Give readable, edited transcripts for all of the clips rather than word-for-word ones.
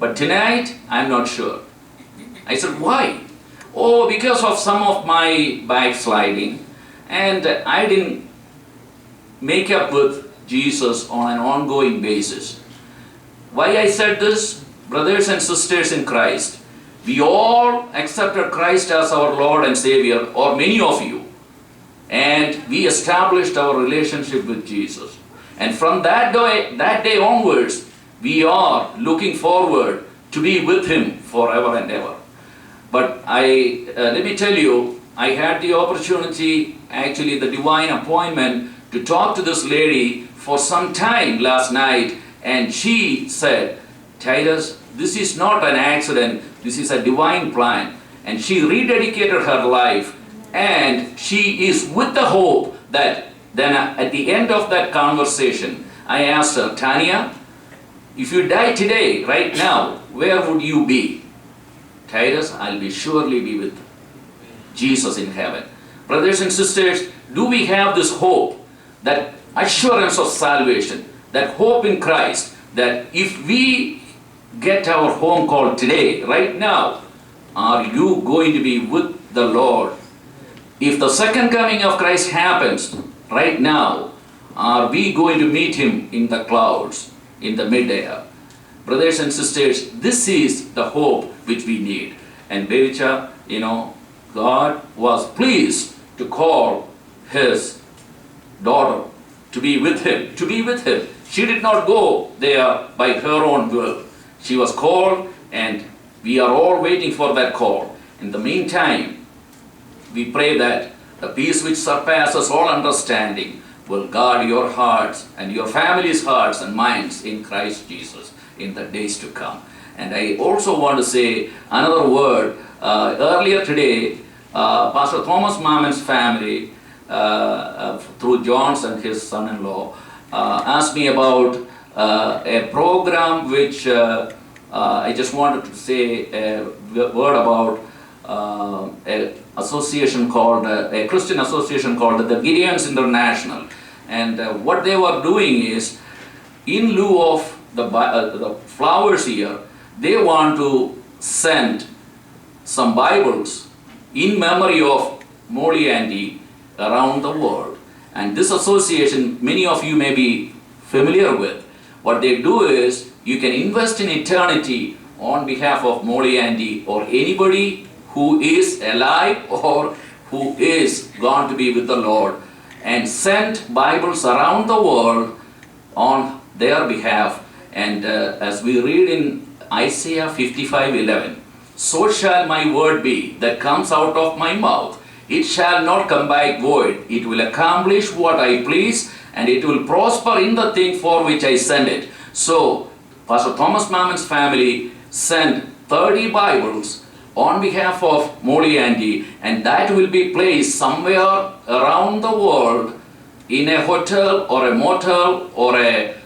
but tonight I'm not sure. I said, why? Oh, because of some of my backsliding, and I didn't make up with Jesus on an ongoing basis. Why I said this? Brothers and sisters in Christ, we all accepted Christ as our Lord and Savior, or many of you, and we established our relationship with Jesus. And from that day onwards, we are looking forward to be with Him forever and ever. But let me tell you, I had the opportunity, actually the divine appointment, to talk to this lady for some time last night, and she said, Titus, this is not an accident, this is a divine plan. And she rededicated her life, and she is with the hope that then at the end of that conversation, I asked her, Tanya, if you die today, right now, where would you be? Titus, I'll surely be with Jesus in heaven. Brothers and sisters, do we have this hope, that assurance of salvation, that hope in Christ, that if we get our home call today, right now, are you going to be with the Lord? If the second coming of Christ happens right now, are we going to meet Him in the clouds, in the mid-air? Brothers and sisters, this is the hope which we need. And Bericha, God was pleased to call His daughter to be with Him, She did not go there by her own will. She was called, and we are all waiting for that call. In the meantime, we pray that the peace which surpasses all understanding will guard your hearts and your family's hearts and minds in Christ Jesus in the days to come. And I also want to say another word. Earlier today, Pastor Thomas Mammon's family, through Johns and his son-in-law, asked me about a program which I just wanted to say a word about a association called, a Christian association called the Gideons International. And what they were doing is, in lieu of the flowers here, they want to send some Bibles in memory of Molly Auntie around the world. And this association, many of you may be familiar with. What they do is, you can invest in eternity on behalf of Molly Auntie or anybody who is alive or who is gone to be with the Lord, and send Bibles around the world on their behalf. And as we read in Isaiah 55:11, so shall my word be that comes out of my mouth. It shall not come back void. It will accomplish what I please, and it will prosper in the thing for which I send it. So, Pastor Thomas Mammon's family sent 30 Bibles on behalf of Molly Auntie, and that will be placed somewhere around the world in a hotel or a motel or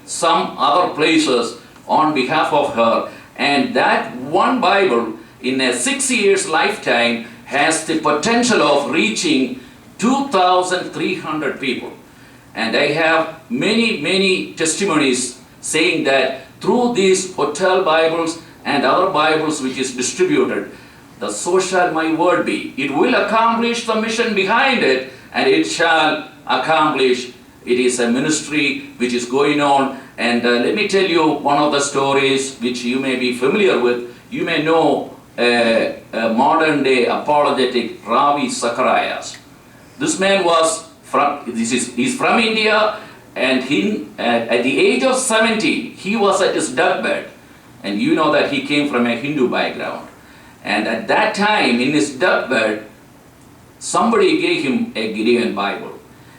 some other places on behalf of her. And that one Bible in a 6 years lifetime has the potential of reaching 2,300 people. And I have many testimonies saying that through these hotel Bibles and other Bibles which is distributed, the so shall my word be. It will accomplish the mission behind it, and it shall accomplish. It is a ministry which is going on. And let me tell you one of the stories which you may be familiar with. You may know a modern day apologetic, Ravi Zacharias. This man he's from India, and at the age of 70, he was at his deathbed. And you know that he came from a Hindu background. And at that time, in his deathbed, somebody gave him a Gideon Bible.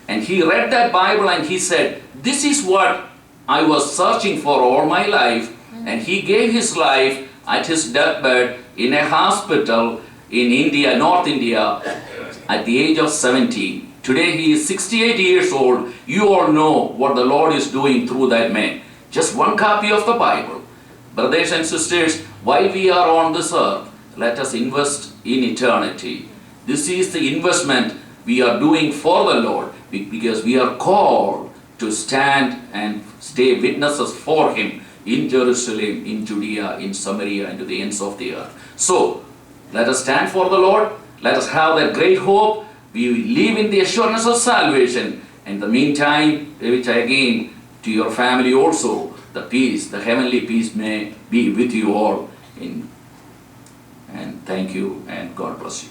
And he read that Bible and he said, this is what I was searching for all my life. And he gave his life at his deathbed in a hospital in India, North India, at the age of 70. Today he is 68 years old. You all know what the Lord is doing through that man. Just one copy of the Bible. Brothers and sisters, while we are on this earth, let us invest in eternity. This is the investment we are doing for the Lord, because we are called to stand and stay witnesses for Him in Jerusalem, in Judea, in Samaria, and to the ends of the earth. So, let us stand for the Lord. Let us have that great hope. We live in the assurance of salvation. In the meantime, which again to your family also, the peace, the heavenly peace may be with you all. And thank you and God bless you.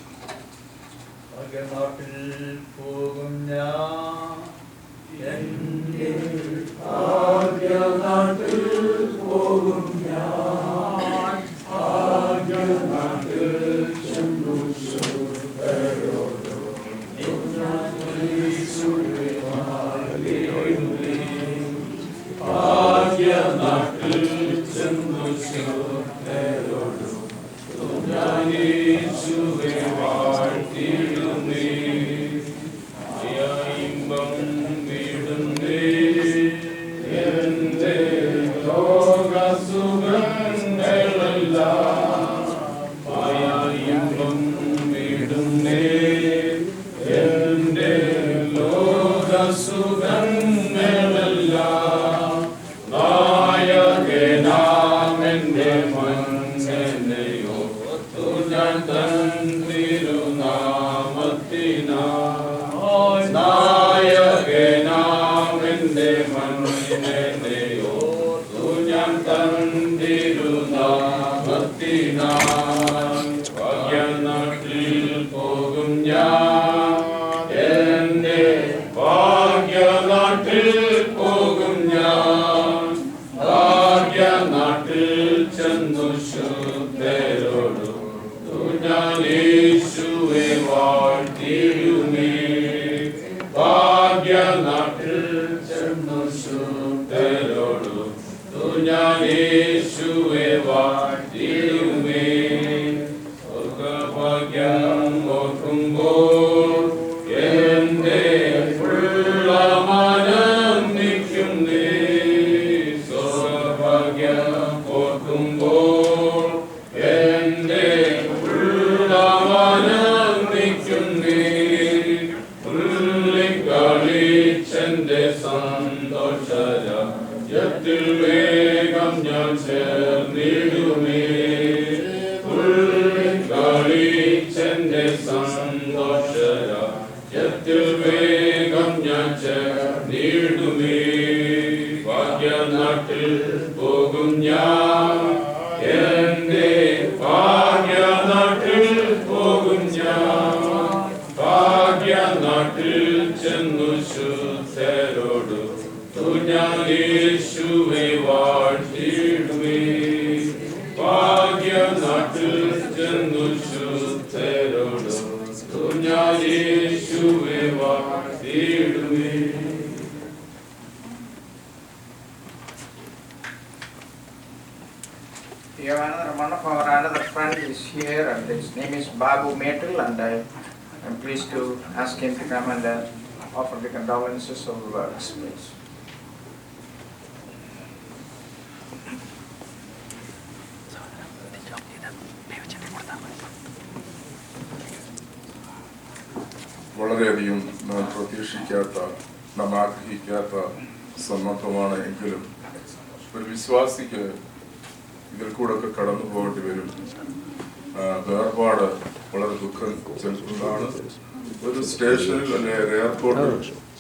We have another friend is here, and his name is Babu Metal, and I'm pleased to ask him to come and offer the condolences of words, please. വളരെയധികം നാം പ്രതീക്ഷിക്കാത്ത, നാം ആഗ്രഹിക്കാത്ത സന്ദർഭമാണ് എങ്കിലും ഒരു വിശ്വാസിക്ക് ഇതിൽ കൂടെ ഒക്കെ കടന്നു പോകേണ്ടി വരും. വേർപാട് വളരെ ദുഃഖം ചെലുത്തുന്നതാണ്. ഒരു സ്റ്റേഷനിൽ അല്ലെങ്കിൽ എയർപോർട്ടിൽ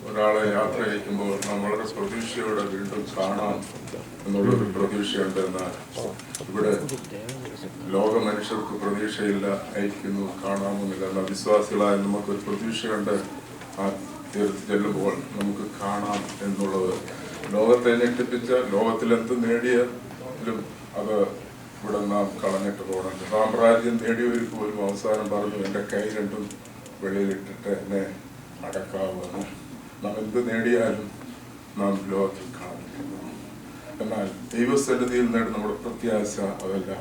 ഒരാളെ യാത്ര അയക്കുമ്പോൾ നാം വളരെ പ്രതീക്ഷയോടെ വീണ്ടും കാണാം എന്നുള്ളൊരു പ്രതീക്ഷയുണ്ട്. എന്നാൽ ഇവിടെ ലോക മനുഷ്യർക്ക് പ്രതീക്ഷയില്ല, അയക്കുന്നു, കാണാമെന്നില്ല. എന്നാൽ വിശ്വാസികളായ നമുക്കൊരു പ്രതീക്ഷയുണ്ട്. ആ തീർത്ത് ചെല്ലുമ്പോൾ നമുക്ക് കാണാം എന്നുള്ളത്. ലോകത്തെ ഞെട്ടിപ്പിച്ച, ലോകത്തിൽ എന്ത് നേടിയാലും അത് ഇവിടെ നാം കളഞ്ഞിട്ട് പോകണം. സാമ്രാജ്യം നേടിയവർക്ക് പോലും അവസാനം പറഞ്ഞു, എൻ്റെ കൈ രണ്ടും വെളിയിലിട്ടിട്ട് എന്നെ അടക്കാവുന്നു. നാം എന്ത് നേടിയാലും നാം ലോകത്തിൽ കാണിക്കുന്നു. എന്നാൽ ദൈവസന്നിധിയിൽ നേടുന്ന നമ്മുടെ പ്രത്യാശ അതല്ല.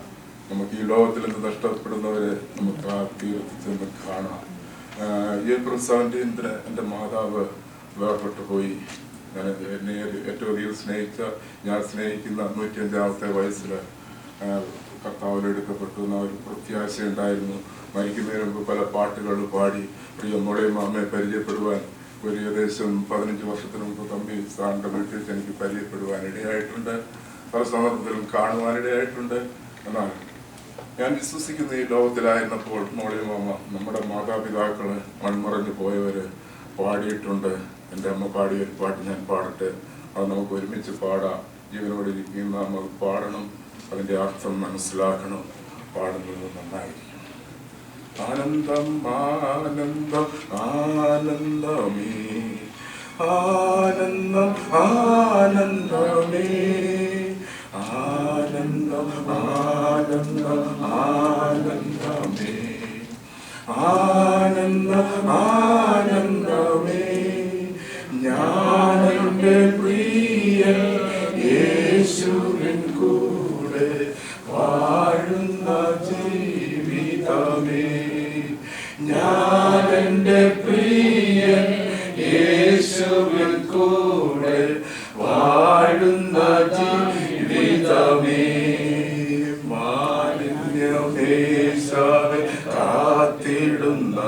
നമുക്ക് ഈ ലോകത്തിൽ നിന്ന് നഷ്ടപ്പെടുന്നവരെ നമുക്ക് ആ തീർത്ത് ചെന്ന് കാണാം. ഏപ്രിൽ 17 എൻ്റെ മാതാവ് വേർപെട്ടു പോയി. എന്നെ ഏറ്റവും അധികം സ്നേഹിച്ച, ഞാൻ സ്നേഹിക്കുന്ന 95-ാമത്തെ വയസ്സിൽ കർത്താവിലെടുക്കപ്പെട്ടു എന്ന ഒരു പ്രത്യാശ ഉണ്ടായിരുന്നു. മരിക്കുന്നതിന് മുമ്പ് പല പാട്ടുകൾ പാടി പ്രിയമ്മയുടെയും അമ്മയെ പരിചയപ്പെടുവാൻ ഒരു ഏകദേശം 15 വർഷത്തിന് മുമ്പ് തമ്പി സാറിൻ്റെ വീട്ടിൽ എനിക്ക് പരിചയപ്പെടുവാൻ ഇടയായിട്ടുണ്ട്. പല സന്ദർഭത്തിലും കാണുവാനിടയായിട്ടുണ്ട്. എന്നാൽ ഞാൻ വിശ്വസിക്കുന്ന ഈ ലോകത്തിലായിരുന്നപ്പോൾ മോളിയമ്മ നമ്മുടെ മാതാപിതാക്കള് മൺമറഞ്ഞു പോയവര് പാടിയിട്ടുണ്ട്. എൻ്റെ അമ്മ പാടിയ ഒരു പാട്ട് ഞാൻ പാടട്ടെ, അത് നമുക്ക് ഒരുമിച്ച് പാടാം. ജീവനോട് ഇരിക്കുന്ന നമ്മൾ പാടണം, അതിൻ്റെ അർത്ഥം മനസ്സിലാക്കണം. പാടുന്നത് നന്നായിരിക്കും. ആനന്ദം ആനന്ദം ആനന്ദമേ, ആനന്ദം ആനന്ദമേ, ആനന്ദം ആനന്ദം ആനന്ദമേ, ആനന്ദം ആനന്ദമേ. ഞാനെൻ്റെ പ്രിയ യേശുവിൻ കൂടെ വാഴുന്ന ജീവിതമേ, ഞാനെൻ്റെ പ്രിയ യേശുവിൻ കൂടെ വാഴുന്ന ജീവിതമേ. മാലിന്യമേശാതെ കാത്തിടുന്ന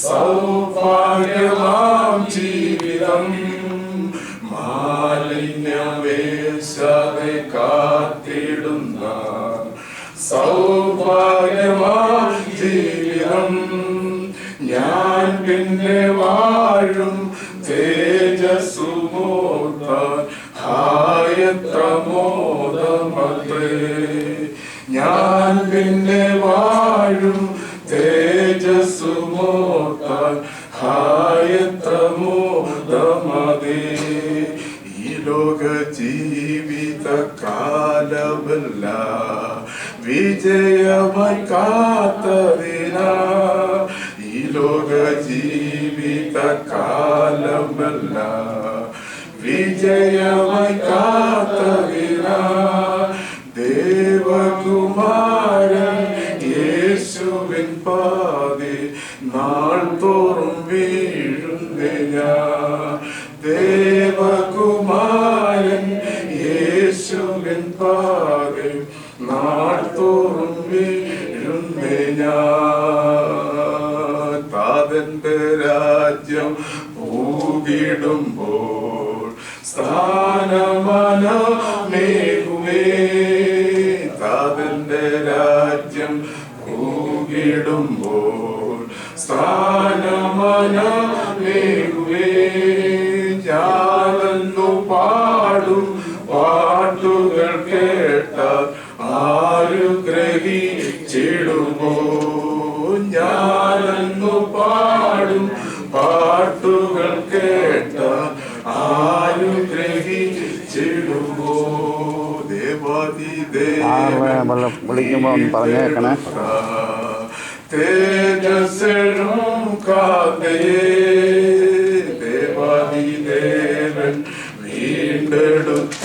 സൗഭാഗ്യമാം ജീവിതം, മാലിന്യമേശാതെ കാത്തിടുന്ന സൗഭാഗ്യമാം ജീവിതം. ഞാൻ പിന്നെ വാഴും തേജസ്സുമോർത്താൽ ഹായത്ര മോദമത്രേ. ഞാൻ പിന്നെ വാഴും തേജസ്സുമോർത്താൽ ഹായത്ര മോദമതേ. ഈ ലോക ജീവിത കാലമല്ല വിജയമായി കാത്തതിനാ, ഈ ലോക ജീവിത കാലമല്ല വിജയമായി കാത്തതിനാ. ദേവകുമാരൻ യേശുവിൻ പാതി നാൾ തോറും വീഴുന്നേ ഞാൻ. ദേവകുമാരൻ യേശുവിൻ പാതി നാൾ തോറും വീഴുന്നേ ഞാൻ. താതന്റെ രാജ്യം പൂകിടുമ്പോൾ സ്ഥാനമനമേകുമേ, താതന്റെ രാജ്യം പൂകിടുമ്പോൾ സ്ഥാനമനമേകുമേ. ഞാനെന്നു പാടും പാട്ടുകൾ കേട്ടാൽ ആരു ഗ്രഹിച്ചിടുമോ, ഞാനെന്നു പാടും പാട്ടുകൾ കേട്ടാൽ ആരു ഗ്രഹിച്ചിടുമോ. വിളിക്കുമ്പോ പറഞ്ഞേക്കണേ. തേജസ്സും കാന്തയേ, ദേവാദിദേവൻ വീണ്ടെടുത്ത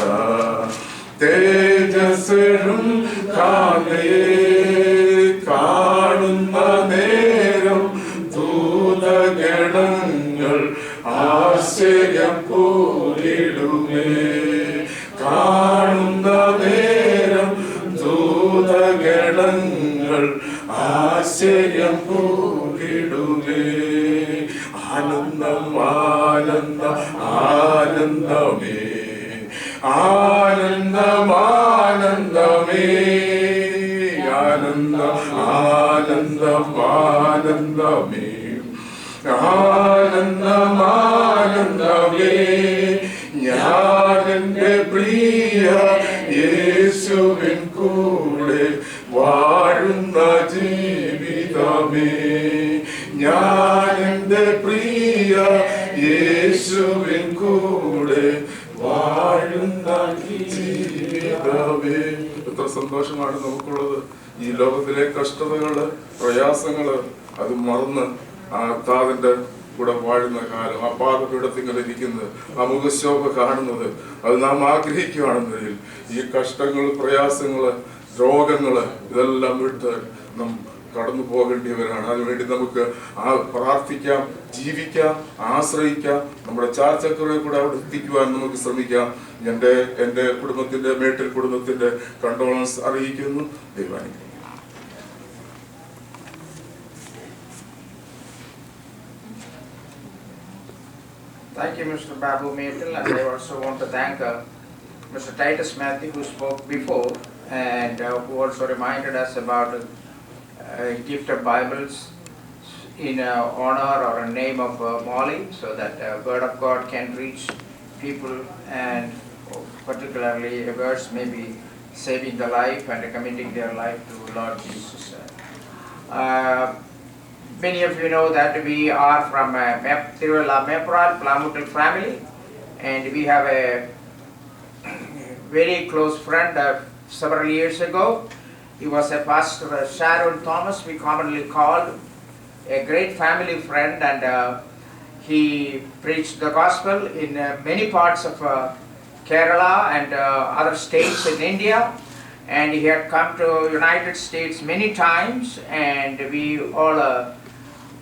തേജസ്സും കാന്തയേ. കാണുന്ന നേരം ദൂതഗണങ്ങൾ ആശ്ചര്യം പോലിടുമേ, കാണുന്ന നേരം ദൂതഗണങ്ങൾ ആശ്ചര്യം പോലിടുമേ. ആനന്ദം ആനന്ദം ആനന്ദമേ, ആനന്ദം ആനന്ദമേ, ആനന്ദം ആനന്ദം ആനന്ദമേ, ആനന്ദം ആനന്ദമേ. ഞാനെന്റെ പ്രിയ യേശുവിൻ കൂടെ വാഴുന്ന ജീവിതമേ, ഞാനെന്റെ പ്രിയ യേശുവിൻ കൂടെ വാഴുന്ന ജീവിതമേ. എത്ര സന്തോഷമാണ് നമുക്കുള്ളത്. ഈ ലോകത്തിലെ കഷ്ടതകള് പ്രയാസങ്ങള് അത് മറന്ന് ആ താതിന്റെ കൂടെ വാഴുന്ന കാലം, ആ പാദപീഠത്തിങ്ങനെ ഇരിക്കുന്നത്, ആ മുഖശോഭ കാണുന്നത്, അത് നാം ആഗ്രഹിക്കുകയാണെന്നതിൽ ഈ കഷ്ടങ്ങൾ പ്രയാസങ്ങള് രോഗങ്ങള് ഇതെല്ലാം വിട്ട് നാം കടന്നു പോകേണ്ടിയവരാണ്. അതിനുവേണ്ടി നമുക്ക് പ്രാർത്ഥിക്കാം, ജീവിക്കാം, ആശ്രയിക്കാം. നമ്മുടെ ചാർച്ചക്കറെ കൂടെ അവിടെ എത്തിക്കുവാൻ നമുക്ക് ശ്രമിക്കാം. എൻ്റെ കുടുംബത്തിന്റെ മേട്ടിൽ കുടുംബത്തിന്റെ കണ്ടോളൻസ് അറിയിക്കുന്നു. ദൈവാനുഗ്രഹിക്കട്ടെ. Thank you, Mr. Babu Metal, and I also want to thank Mr. Titus Matthew, who spoke before, and who also reminded us about gift of Bibles in honor or a name of Molly, so that Word of God can reach people, and particularly a verse maybe saving the life and committing their life to Lord Jesus. Many of you know that we are from Tiruvalla Mepral Plamuttal family, and we have a very close friend several years ago. He was a pastor, Sharon Thomas, we commonly called, a great family friend, and he preached the gospel in many parts of Kerala and other states in India, and he had come to United States many times, and we all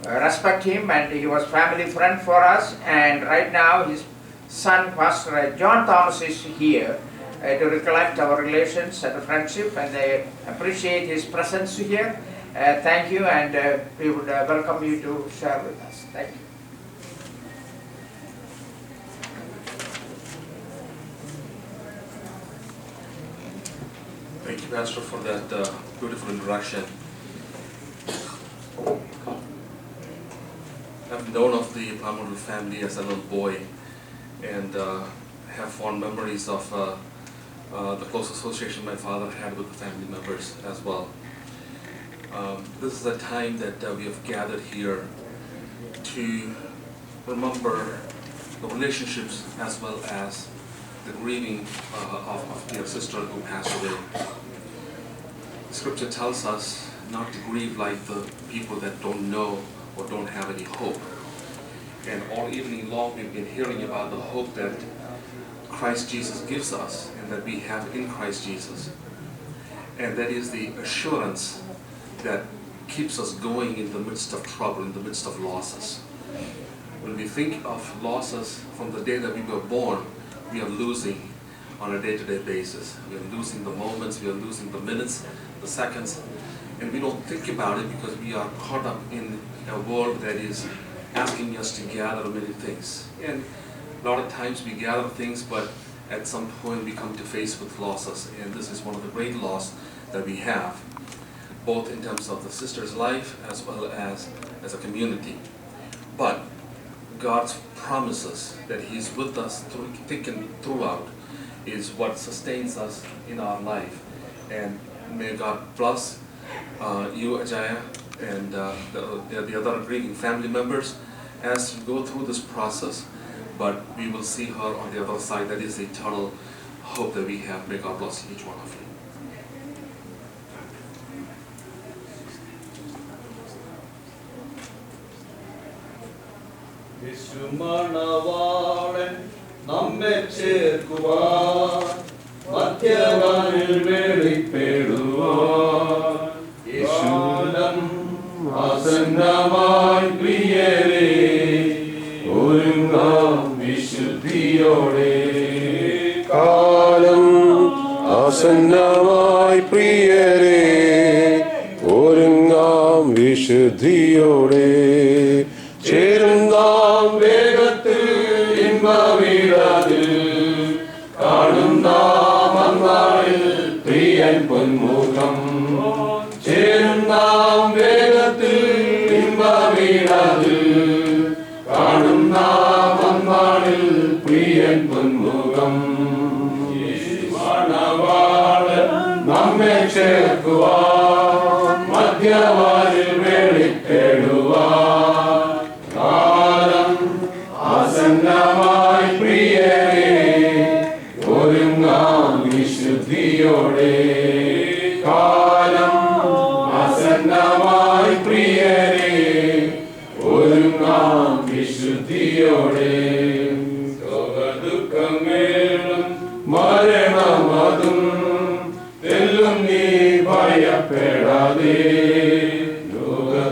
respect him, and he was family friend for us. And right now his son, Pastor John Thomas, is here to recollect our relations and friendship, and they appreciate his presence here. Thank you, and we would welcome you to share with us. Thank you. Thank you, Pastor, for that beautiful introduction. I've known of the Plamuttal family as a little boy, and have fond memories of the close association my father had with the family members as well. This is a time that we have gathered here to remember the relationships as well as the grieving of dear sister who passed away. Scripture tells us not to grieve like the people that don't know or don't have any hope. And all evening long we've been hearing about the hope that Christ Jesus gives us and that we have in Christ Jesus. And that is the assurance that keeps us going in the midst of trouble, in the midst of losses. When we think of losses from the day that we were born, we are losing on a day-to-day basis. We are losing the moments, we are losing the minutes, the seconds, and we don't think about it because we are caught up in a world that is asking us to gather many things. And a lot of times we gather things, but at some point we come to face with losses, and this is one of the great losses that we have, both in terms of the sister's life as well as a community. But God's promises that He's with us throughout is what sustains us in our life. And may God bless you, Ajaya, and the other grieving family members as you go through this process. But we will see her on the other side. That is the eternal hope that we have. May God bless each one of you. യേശുമണവാളൻ നമ്മെ ചേർക്കുവാൻ മധ്യവാനിൽ വെളിപ്പെടുവാൻ യേശുനം ആസന്നമായി പ്രിയരേ ഒരുങ്ങാം വിശുദ്ധിയോടെ കാലം ആസന്നമായി പ്രിയരേ ഒരുങ്ങാം വിശുദ്ധിയോടെ ചേരുന്നാം വേഗത്തിൽ ഇമ്പവിടതിൽ കാണുന്നാം അന്നാളിൽ പ്രിയൻ പൊന്മുഖം ചേരുന്നാം വേഗത്തിൽ ഇമ്പവിടതിൽ കാണുന്നാം അന്നാളിൽ പ്രിയൻ പൊന്മുഖം മണവാളൻ നമ്മെ ചേർക്കുവാൻ മധ്യവാനിൽ വെളിപ്പെടുവാൻ കാലം ആസന്നമായി പ്രിയരേ ഒരുങ്ങാം വിശുദ്ധിയോടെ കാലം ആസന്നമായി പ്രിയരേ ഒരുങ്ങാം വിശുദ്ധിയോടെ ദുഃഖമേളും മരണമതും തെല്ലും നീ ഭയപ്പെടാതെ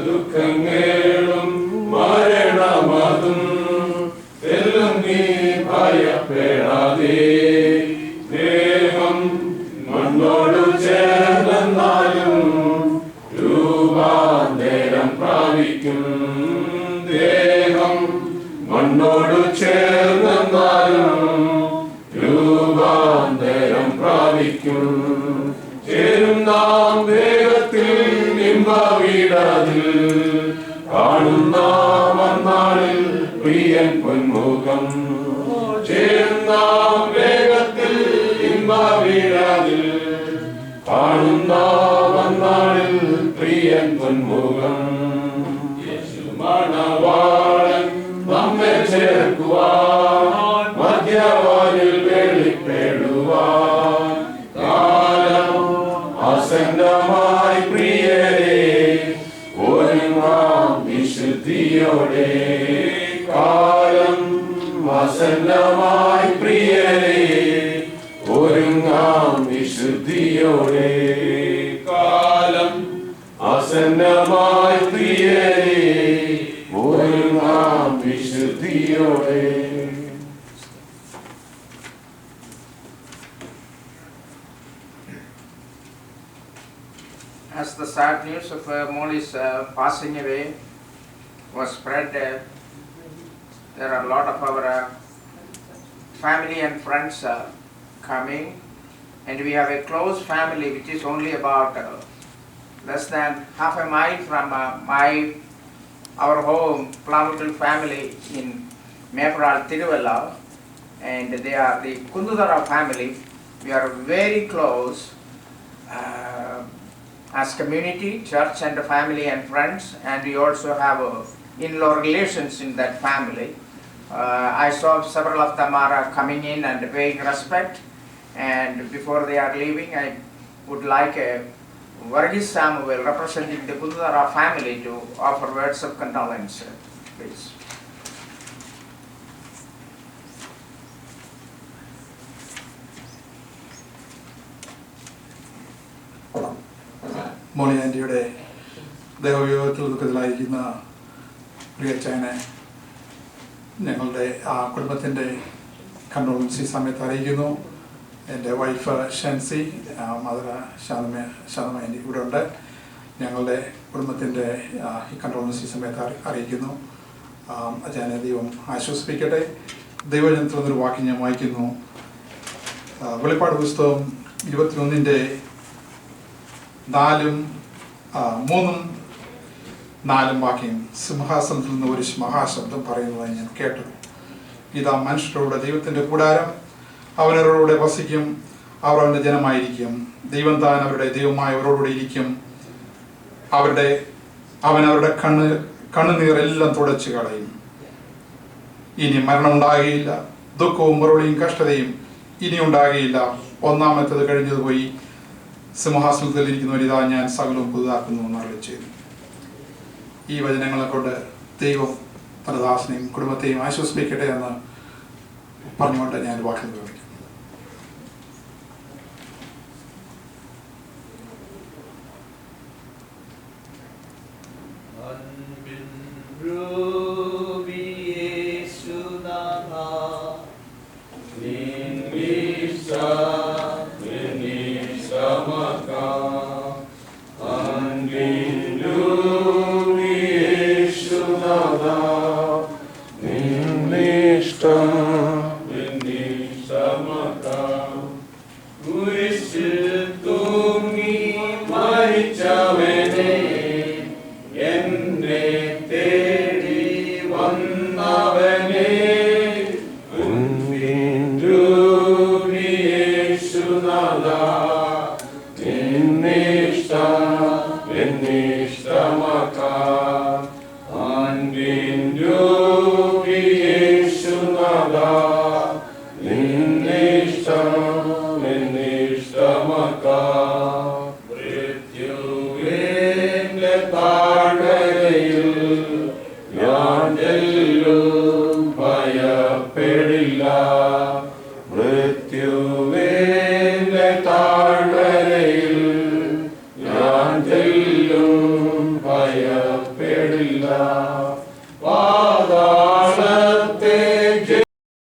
ദുഃഖങ്ങളും മരണമതും തെല്ലും നീ ഭയപ്പെടാതെ ദേഹം മണ്ണോടു ചേർന്നാലും രൂപാന്തരം പ്രാപിക്കും ദേഹം മണ്ണോടു ചേർന്നാലും രൂപാന്തരം ഇമ്പവീടതിൽ കാണുന്ന മന്നാളിൽ പ്രിയൻ പൊന്മുഖം ചേരുന്ന വേഗത്തിൽ ഇമ്പവീടതിൽ കാണുന്ന മന്നാളിൽ പ്രിയൻ പൊന്മുഖം യേശു മണവാളൻ നമ്മെ ചേർക്കുവാൻ മധ്യവാനിൽ വെളിപ്പെടുവാൻ കാലം ആസന്നമായി പ്രിയരെ ഒരുങ്ങാം വിശുദ്ധിയോടെ കാലം ആസന്നമായി പ്രിയരെ ഒരുങ്ങാം വിശുദ്ധിയോടെ കാലം ആസന്നമായി പ്രിയരെ ഒരുങ്ങാം വിശുദ്ധിയോടെ. As the sad news of Molly's passing away was spread, there are a lot of our family and friends coming, and we have a close family which is only about less than half a mile from our home, Plavukal family in Mepral, Tiruvalla, and they are the Kundudara family. We are very close as community, church and family and friends, and we also have in-law relations in that family. I saw several of them are coming in and paying respect, and before they are leaving, I would like Varghese Samuel, representing the Kundudara family, to offer words of condolence, please. മോളി ആൻറ്റിയുടെ ദേവവിയോഗത്തിൽ ദുഃഖത്തിലായിരിക്കുന്ന പ്രിയച്ചനെ ഞങ്ങളുടെ കുടുംബത്തിൻ്റെ കണ്ടോളൻസി സമയത്ത് അറിയിക്കുന്നു. എൻ്റെ wife Shancy, mother Shanthama anti ഇവിടെ ഉണ്ട്. ഞങ്ങളുടെ കുടുംബത്തിൻ്റെ ഈ കണ്ടോളൻസി സമയത്ത് അറിയിക്കുന്നു. അച്ഛനെ ദൈവം ആശ്വസിപ്പിക്കട്ടെ. ദൈവജനത്തിൽ നിന്നൊരു വാക്ക് ഞാൻ വായിക്കുന്നു. വെളിപ്പാട് പുസ്തകം 21:3-4 വാക്യം സിംഹാസനത്തിൽ നിന്ന് ഒരു മഹാശബ്ദം പറയുന്നതായി ഞാൻ കേട്ടത്. ഇതാ മനുഷ്യരോടെ ദൈവത്തിൻ്റെ കൂടാരം, അവനവരോടെ വസിക്കും, അവർ അവൻ്റെ ജനമായിരിക്കും. ദൈവം താൻ അവരുടെ ദൈവമായവരോടുകൂടെ ഇരിക്കും. അവനവരുടെ കണ്ണുനീരെല്ലാം തുടച്ചു കളയും. ഇനി മരണം ഉണ്ടാകുകയില്ല, ദുഃഖവും മറുപടിയും കഷ്ടതയും ഇനി ഉണ്ടാകുകയില്ല. ഒന്നാമത്തേത് കഴിഞ്ഞതുപോയി, സിംഹാസനത്തിൽ ഇരിക്കുന്നവരിതാ ഞാൻ സകലവും പുതുതാക്കുന്നു എന്ന് അരുളി ചെയ്തു. ഈ വചനങ്ങളെ കൊണ്ട് ദൈവം പരദാസനെയും കുടുംബത്തെയും ആശ്വസിപ്പിക്കട്ടെ എന്ന് പറഞ്ഞുകൊണ്ട് ഞാൻ വാക്കുകൾ വിളിക്കും. താഴ്വരയിൽ